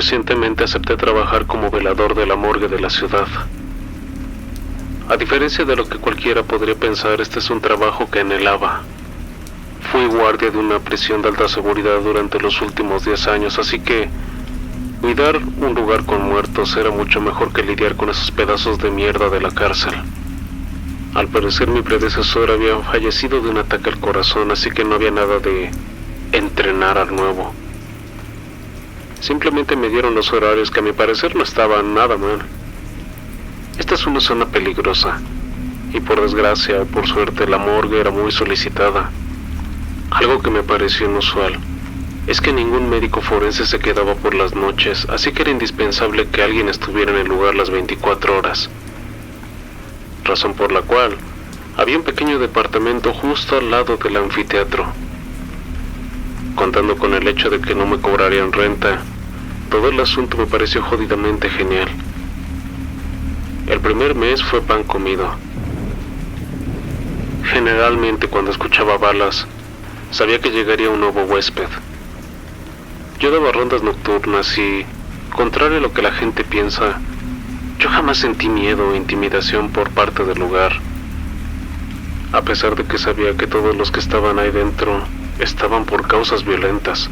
recientemente acepté trabajar como velador de la morgue de la ciudad. A diferencia de lo que cualquiera podría pensar, este es un trabajo que anhelaba. Fui guardia de una prisión de alta seguridad durante los últimos 10 años, así que cuidar un lugar con muertos era mucho mejor que lidiar con esos pedazos de mierda de la cárcel. Al parecer mi predecesor había fallecido de un ataque al corazón, así que no había nada de entrenar al nuevo. Simplemente me dieron los horarios que a mi parecer no estaban nada mal. Esta es una zona peligrosa, y por desgracia o por suerte la morgue era muy solicitada. Algo que me pareció inusual es que ningún médico forense se quedaba por las noches, así que era indispensable que alguien estuviera en el lugar las 24 horas. Razón por la cual había un pequeño departamento justo al lado del anfiteatro. Contando con el hecho de que no me cobrarían renta, todo el asunto me pareció jodidamente genial. El primer mes fue pan comido. Generalmente cuando escuchaba balas, sabía que llegaría un nuevo huésped. Yo daba rondas nocturnas y, contrario a lo que la gente piensa, yo jamás sentí miedo o intimidación por parte del lugar. A pesar de que sabía que todos los que estaban ahí dentro estaban por causas violentas.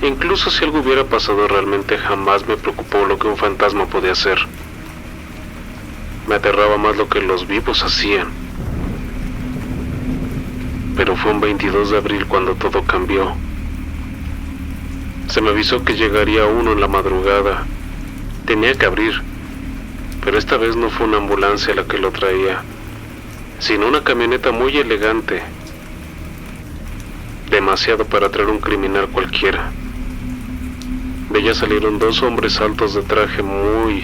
Incluso si algo hubiera pasado realmente, jamás me preocupó lo que un fantasma podía hacer. Me aterraba más lo que los vivos hacían. Pero fue un 22 de abril cuando todo cambió. Se me avisó que llegaría uno en la madrugada. Tenía que abrir, pero esta vez no fue una ambulancia la que lo traía, sino una camioneta muy elegante. Demasiado para traer un criminal cualquiera. De ella salieron 2 hombres altos de traje muy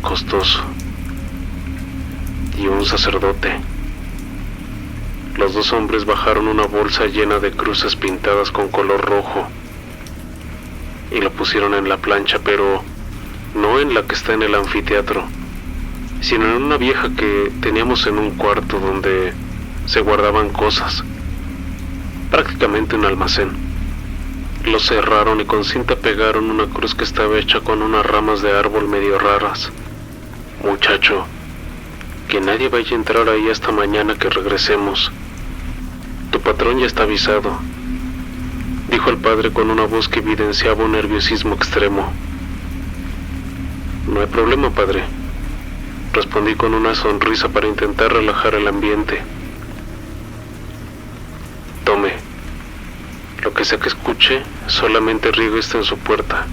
costoso. Y un sacerdote. Los 2 hombres bajaron una bolsa llena de cruces pintadas con color rojo y lo pusieron en la plancha, pero no en la que está en el anfiteatro, sino en una vieja que teníamos en un cuarto donde se guardaban cosas, prácticamente un almacén. Lo cerraron y con cinta pegaron una cruz que estaba hecha con unas ramas de árbol medio raras. Muchacho, que nadie vaya a entrar ahí hasta mañana que regresemos. Tu patrón ya está avisado, dijo el padre con una voz que evidenciaba un nerviosismo extremo. No hay problema, padre, respondí con una sonrisa para intentar relajar el ambiente. Tome, lo que sea que escuche, solamente riegue esto en su puerta,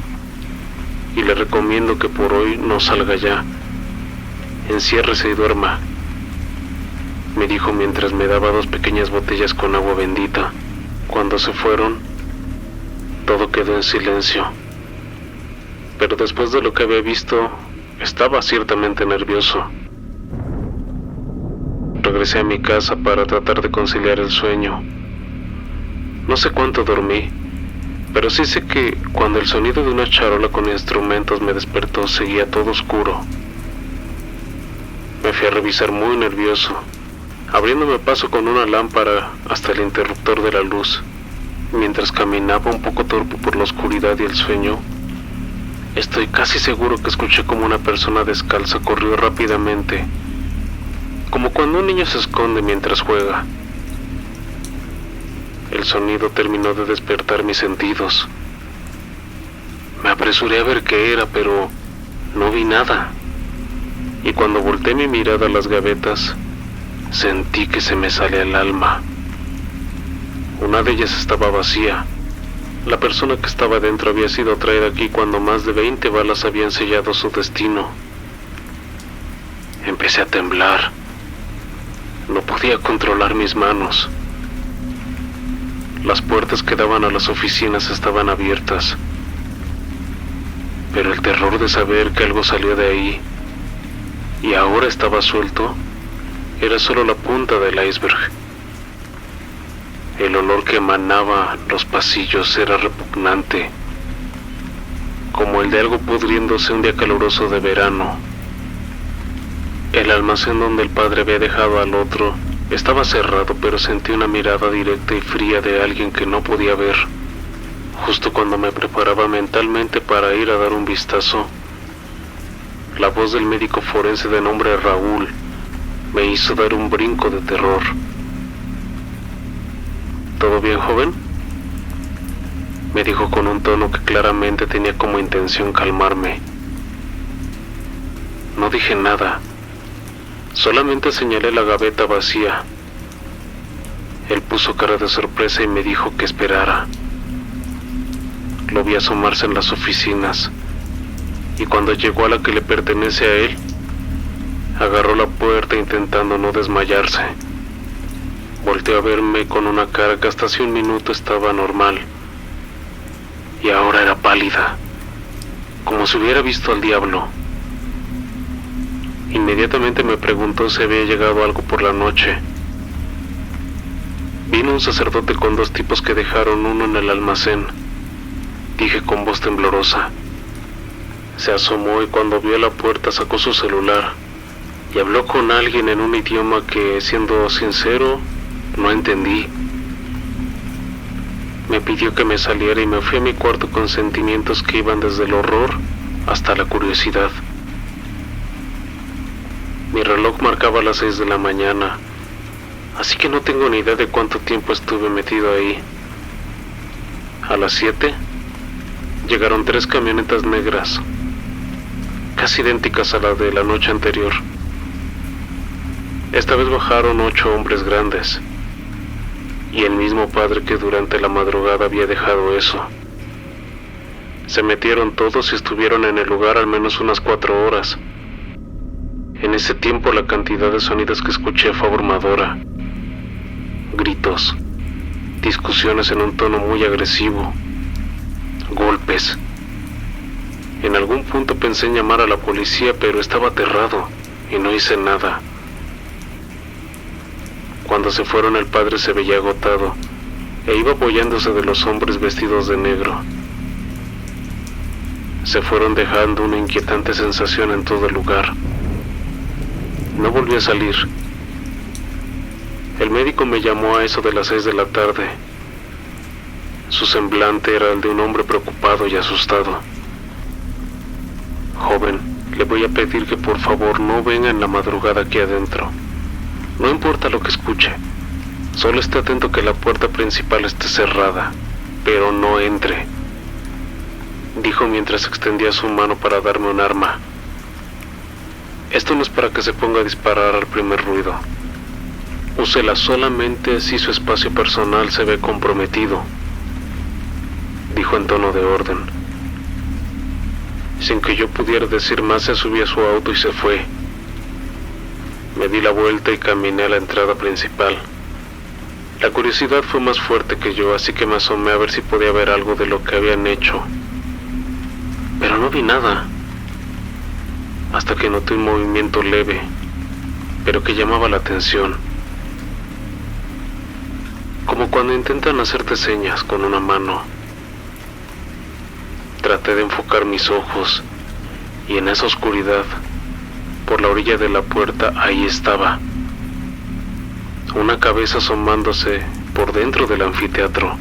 y le recomiendo que por hoy no salga ya. Enciérrese y duerma, me dijo mientras me daba 2 pequeñas botellas con agua bendita. Cuando se fueron, todo quedó en silencio. Pero después de lo que había visto, estaba ciertamente nervioso. Regresé a mi casa para tratar de conciliar el sueño. No sé cuánto dormí, pero sí sé que cuando el sonido de una charola con instrumentos me despertó, seguía todo oscuro. Me fui a revisar muy nervioso, abriéndome paso con una lámpara hasta el interruptor de la luz. Mientras caminaba un poco torpe por la oscuridad y el sueño, estoy casi seguro que escuché como una persona descalza corrió rápidamente, como cuando un niño se esconde mientras juega. El sonido terminó de despertar mis sentidos. Me apresuré a ver qué era, pero no vi nada. Y cuando volteé mi mirada a las gavetas, sentí que se me salía el alma. Una de ellas estaba vacía. La persona que estaba dentro había sido traída aquí cuando más de 20 balas habían sellado su destino. Empecé a temblar. No podía controlar mis manos. Las puertas que daban a las oficinas estaban abiertas, pero el terror de saber que algo salió de ahí y ahora estaba suelto era solo la punta del iceberg. El olor que emanaba los pasillos era repugnante, como el de algo pudriéndose un día caluroso de verano. El almacén donde el padre había dejado al otro estaba cerrado, pero sentí una mirada directa y fría de alguien que no podía ver, Justo cuando me preparaba mentalmente para ir a dar un vistazo, la voz del médico forense de nombre Raúl me hizo dar un brinco de terror. ¿Todo bien, joven?, me dijo con un tono que claramente tenía como intención calmarme. No dije nada, solamente señalé la gaveta vacía. Él puso cara de sorpresa y me dijo que esperara. Lo vi asomarse en las oficinas, y cuando llegó a la que le pertenece a él, agarró la puerta intentando no desmayarse. Volteó a verme con una cara que hasta hace un minuto estaba normal, y ahora era pálida, como si hubiera visto al diablo. Inmediatamente me preguntó si había llegado algo por la noche. Vino un sacerdote con 2 tipos que dejaron uno en el almacén, dije con voz temblorosa. Se asomó y cuando vio la puerta sacó su celular y habló con alguien en un idioma que, siendo sincero, no entendí. Me pidió que me saliera y me fui a mi cuarto con sentimientos que iban desde el horror hasta la curiosidad. Mi reloj marcaba las 6 de la mañana, así que no tengo ni idea de cuánto tiempo estuve metido ahí. A las 7 llegaron 3 camionetas negras, casi idénticas a la de la noche anterior. Esta vez bajaron 8 hombres grandes, y el mismo padre que durante la madrugada había dejado eso. Se metieron todos y estuvieron en el lugar al menos unas 4 horas. En ese tiempo la cantidad de sonidos que escuché fue abrumadora. Gritos, discusiones en un tono muy agresivo, golpes. En algún punto pensé en llamar a la policía, pero estaba aterrado y no hice nada. Cuando se fueron, el padre se veía agotado e iba apoyándose de los hombres vestidos de negro. Se fueron dejando una inquietante sensación en todo el lugar. No volví a salir. El médico me llamó a eso de las 6 de la tarde. Su semblante era el de un hombre preocupado y asustado. Joven, le voy a pedir que por favor no venga en la madrugada aquí adentro. No importa lo que escuche, solo esté atento que la puerta principal esté cerrada, pero no entre, dijo mientras extendía su mano para darme un arma. Esto no es para que se ponga a disparar al primer ruido. Úsela solamente si su espacio personal se ve comprometido, dijo en tono de orden. Sin que yo pudiera decir más, se subió a su auto y se fue. Me di la vuelta y caminé a la entrada principal. La curiosidad fue más fuerte que yo, así que me asomé a ver si podía ver algo de lo que habían hecho. Pero no vi nada, hasta que noté un movimiento leve, pero que llamaba la atención. Como cuando intentan hacerte señas con una mano. Traté de enfocar mis ojos, y en esa oscuridad, por la orilla de la puerta, ahí estaba. Una cabeza asomándose por dentro del anfiteatro.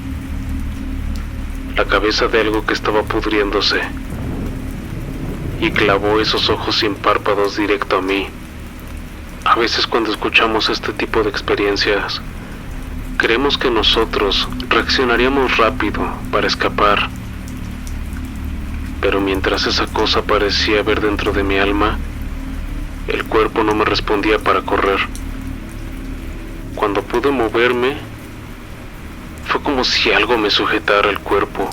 La cabeza de algo que estaba pudriéndose. Y clavó esos ojos sin párpados directo a mí. A veces cuando escuchamos este tipo de experiencias, creemos que nosotros reaccionaríamos rápido para escapar. Pero mientras esa cosa parecía ver dentro de mi alma, el cuerpo no me respondía para correr. Cuando pude moverme, fue como si algo me sujetara el cuerpo,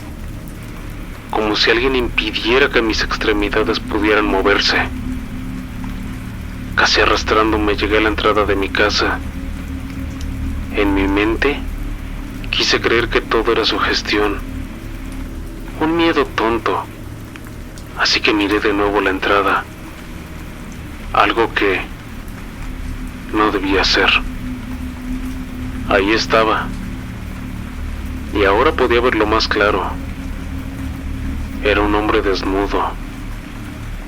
como si alguien impidiera que mis extremidades pudieran moverse. Casi arrastrándome llegué a la entrada de mi casa. En mi mente, quise creer que todo era sugestión, un miedo tonto, así que miré de nuevo la entrada, algo que no debía hacer. Ahí estaba, y ahora podía verlo más claro. Era un hombre desnudo,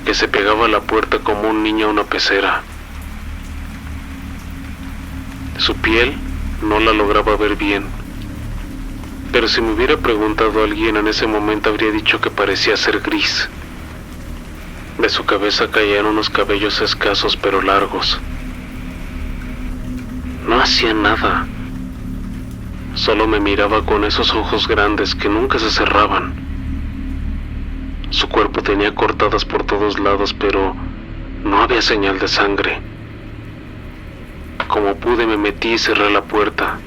que se pegaba a la puerta como un niño a una pecera. Su piel no la lograba ver bien, pero si me hubiera preguntado a alguien en ese momento habría dicho que parecía ser gris. De su cabeza caían unos cabellos escasos pero largos. No hacía nada. Solo me miraba con esos ojos grandes que nunca se cerraban. Su cuerpo tenía cortadas por todos lados, pero no había señal de sangre. Como pude me metí y cerré la puerta.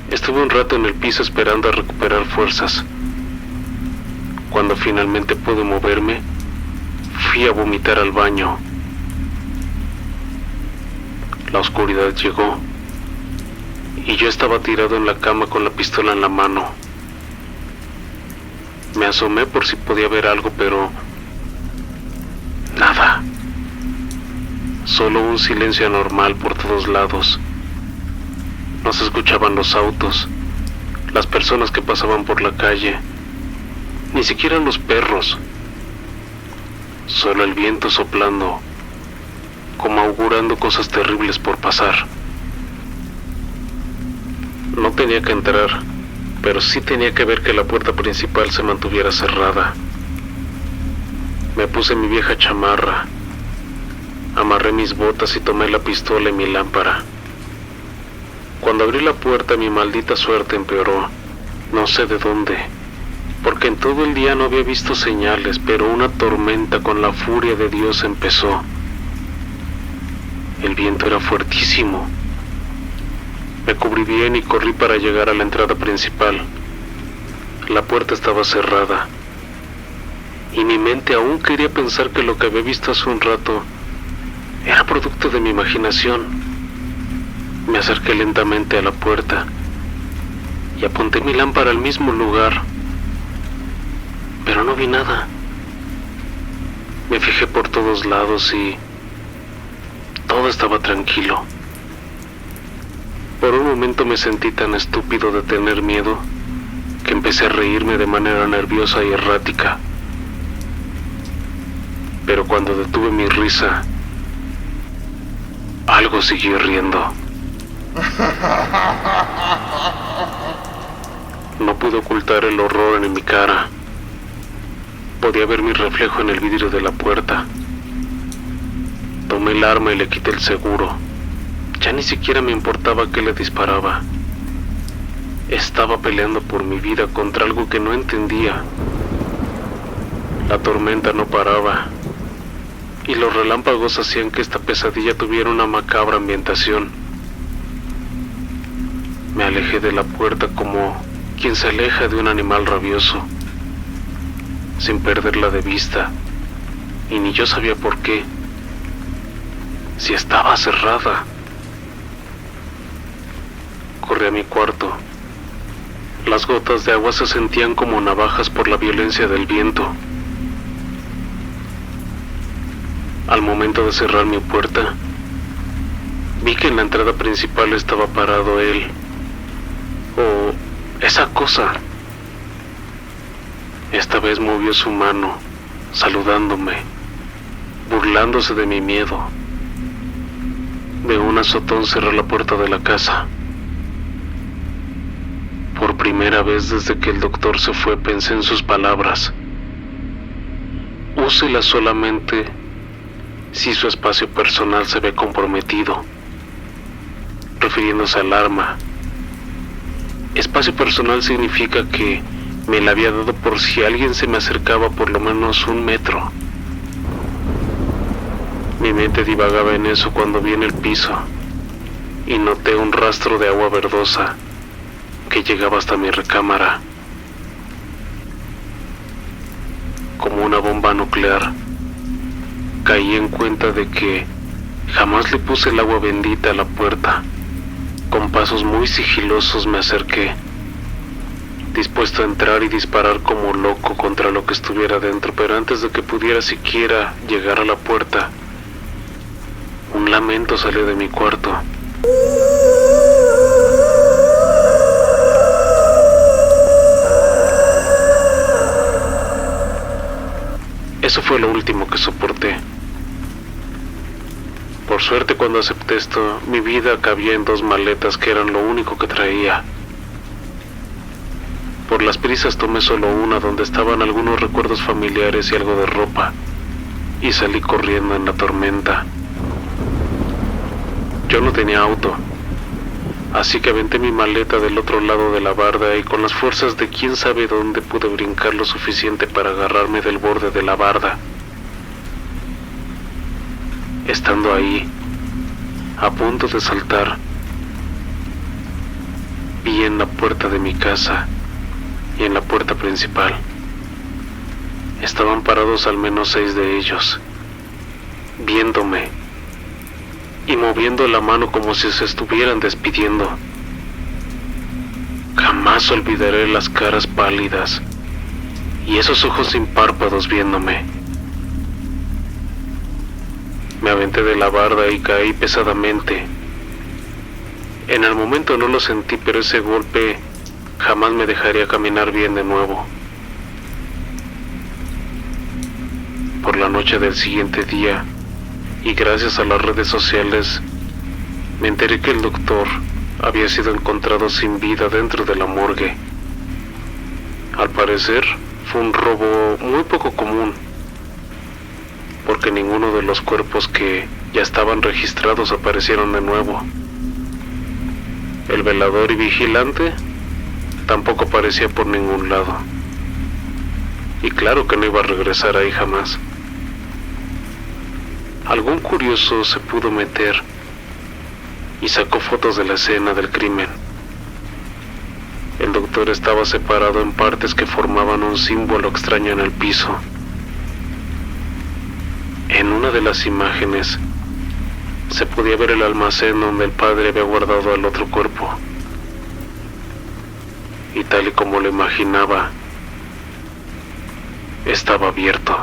Estuve un rato en el piso esperando a recuperar fuerzas. Cuando finalmente pude moverme, fui a vomitar al baño. La oscuridad llegó y yo estaba tirado en la cama con la pistola en la mano. Me asomé por si podía ver algo, pero nada. Solo un silencio anormal por todos lados. No se escuchaban los autos, las personas que pasaban por la calle, ni siquiera los perros. Solo el viento soplando, como augurando cosas terribles por pasar. No tenía que entrar, pero sí tenía que ver que la puerta principal se mantuviera cerrada. Me puse mi vieja chamarra, amarré mis botas y tomé la pistola y mi lámpara. Cuando abrí la puerta, mi maldita suerte empeoró. No sé de dónde, porque en todo el día no había visto señales, pero una tormenta con la furia de Dios empezó. El viento era fuertísimo. Me cubrí bien y corrí para llegar a la entrada principal. La puerta estaba cerrada, y mi mente aún quería pensar que lo que había visto hace un rato era producto de mi imaginación. Me acerqué lentamente a la puerta y apunté mi lámpara al mismo lugar, pero no vi nada. Me fijé por todos lados y todo estaba tranquilo. Por un momento me sentí tan estúpido de tener miedo que empecé a reírme de manera nerviosa y errática. Pero cuando detuve mi risa, algo siguió riendo. No pude ocultar el horror en mi cara. Podía ver mi reflejo en el vidrio de la puerta. Tomé el arma y le quité el seguro. Ya ni siquiera me importaba que le disparaba. Estaba peleando por mi vida contra algo que no entendía. La tormenta no paraba, y los relámpagos hacían que esta pesadilla tuviera una macabra ambientación. Me alejé de la puerta como quien se aleja de un animal rabioso, sin perderla de vista, y ni yo sabía por qué, si estaba cerrada. Corrí a mi cuarto. Las gotas de agua se sentían como navajas por la violencia del viento. Al momento de cerrar mi puerta, vi que en la entrada principal estaba parado él, o esa cosa. Esta vez movió su mano, saludándome, burlándose de mi miedo. De un azotón cerró la puerta de la casa. Por primera vez desde que el doctor se fue pensé en sus palabras. Úsela solamente si su espacio personal se ve comprometido, refiriéndose al arma. Espacio personal significa que me la había dado por si alguien se me acercaba por lo menos 1 metro. Mi mente divagaba en eso cuando vi en el piso y noté un rastro de agua verdosa que llegaba hasta mi recámara. Como una bomba nuclear, caí en cuenta de que jamás le puse el agua bendita a la puerta. Con pasos muy sigilosos me acerqué, dispuesto a entrar y disparar como loco contra lo que estuviera dentro, pero antes de que pudiera siquiera llegar a la puerta, un lamento salió de mi cuarto. Eso fue lo último que soporté. Por suerte, cuando acepté esto, mi vida cabía en 2 maletas que eran lo único que traía. Por las prisas tomé solo una donde estaban algunos recuerdos familiares y algo de ropa, y salí corriendo en la tormenta. Yo no tenía auto, así que aventé mi maleta del otro lado de la barda y con las fuerzas de quién sabe dónde pude brincar lo suficiente para agarrarme del borde de la barda. Estando ahí, a punto de saltar, vi en la puerta de mi casa y en la puerta principal. Estaban parados al menos 6 de ellos, viéndome y moviendo la mano como si se estuvieran despidiendo. Jamás olvidaré las caras pálidas y esos ojos sin párpados viéndome. Me aventé de la barda y caí pesadamente. En el momento no lo sentí, pero ese golpe jamás me dejaría caminar bien de nuevo. Por la noche del siguiente día, y gracias a las redes sociales, me enteré que el doctor había sido encontrado sin vida dentro de la morgue. Al parecer, fue un robo muy poco común, porque ninguno de los cuerpos que ya estaban registrados aparecieron de nuevo. El velador y vigilante tampoco aparecía por ningún lado. Y claro que no iba a regresar ahí jamás. Algún curioso se pudo meter y sacó fotos de la escena del crimen. El doctor estaba separado en partes que formaban un símbolo extraño en el piso. En una de las imágenes se podía ver el almacén donde el padre había guardado al otro cuerpo. Y tal y como lo imaginaba, estaba abierto.